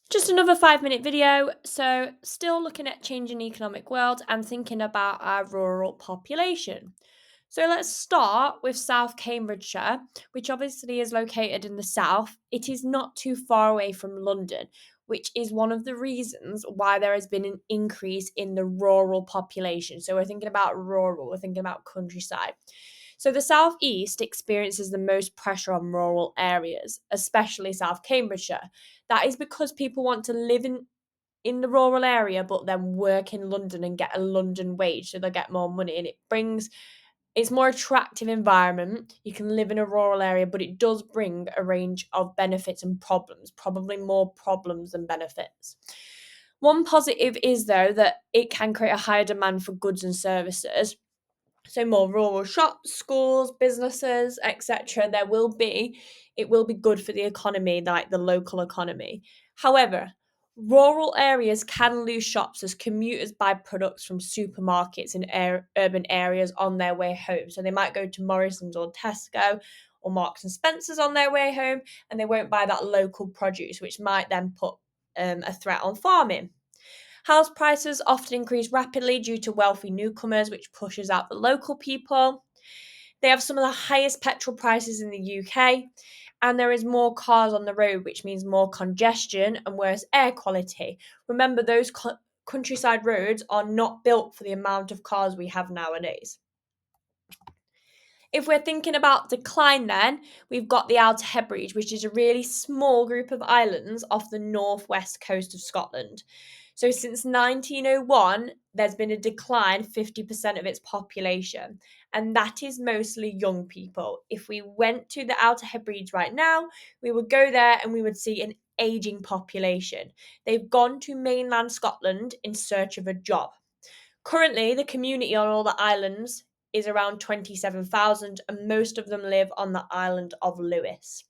Just another 5-minute video. So, still looking at changing economic world and thinking about our rural population. So, let's start with South Cambridgeshire, which obviously is located in the south. It is not too far away from London, which is one of the reasons why there has been an increase in the rural population. So, we're thinking about rural, we're thinking about countryside. So, the southeast experiences the most pressure on rural areas, especially South Cambridgeshire. That is because people want to live in the rural area but then work in London and get a London wage, so they get more money, and it's more attractive environment. You can live in a rural area, but it does bring a range of benefits and problems, probably more problems than benefits. One positive is though that it can create a higher demand for goods and services, so more rural shops, schools, businesses, etc. It will be good for the economy, like the local economy. However, rural areas can lose shops as commuters buy products from supermarkets in urban areas on their way home. So they might go to Morrison's or Tesco or Marks and Spencer's on their way home, and they won't buy that local produce, which might then put a threat on farming. House prices often increase rapidly due to wealthy newcomers, which pushes out the local people. They have some of the highest petrol prices in the UK, and there is more cars on the road, which means more congestion and worse air quality. Remember, those countryside roads are not built for the amount of cars we have nowadays. If we're thinking about decline, then we've got the Outer Hebrides, which is a really small group of islands off the northwest coast of Scotland. So, since 1901, there's been a decline 50% of its population, and that is mostly young people. If we went to the Outer Hebrides right now, we would go there and we would see an aging population. They've gone to mainland Scotland in search of a job. Currently, the community on all the islands is around 27,000, and most of them live on the island of Lewis.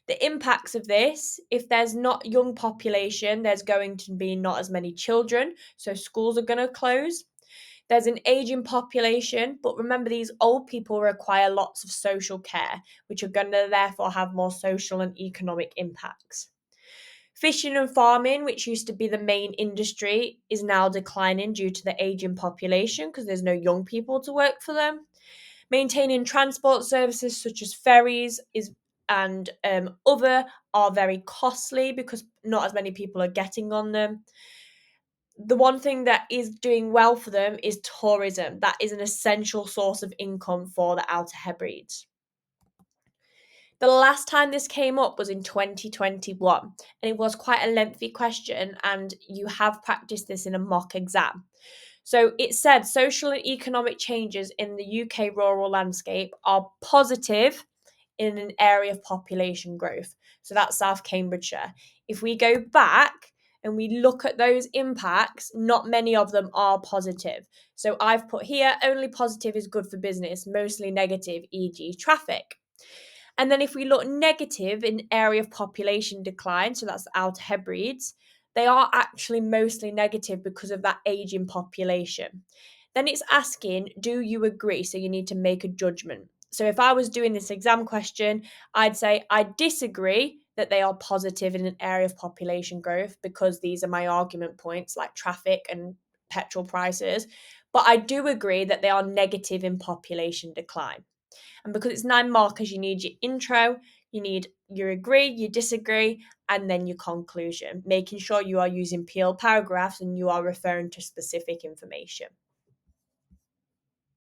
The impacts of this, if there's not young population, there's going to be not as many children, so schools are going to close. There's an aging population, but remember, these old people require lots of social care, which are going to therefore have more social and economic impacts. Fishing and farming, which used to be the main industry, is now declining due to the aging population because there's no young people to work for them. Maintaining transport services such as ferries and other are very costly because not as many people are getting on them. The one thing that is doing well for them is tourism. That is an essential source of income for the Outer Hebrides. The last time this came up was in 2021, and it was quite a lengthy question, and you have practiced this in a mock exam. So it said social and economic changes in the UK rural landscape are positive in an area of population growth. So that's South Cambridgeshire. If we go back and we look at those impacts, not many of them are positive. So I've put here only positive is good for business, mostly negative, e.g., traffic. And then if we look negative in area of population decline, so that's the Outer Hebrides, they are actually mostly negative because of that aging population. Then it's asking, do you agree? So you need to make a judgment. So if I was doing this exam question, I'd say I disagree that they are positive in an area of population growth because these are my argument points like traffic and petrol prices. But I do agree that they are negative in population decline. And because it's 9 markers, you need your intro, you need your agree, you disagree, and then your conclusion, making sure you are using peeled paragraphs and you are referring to specific information.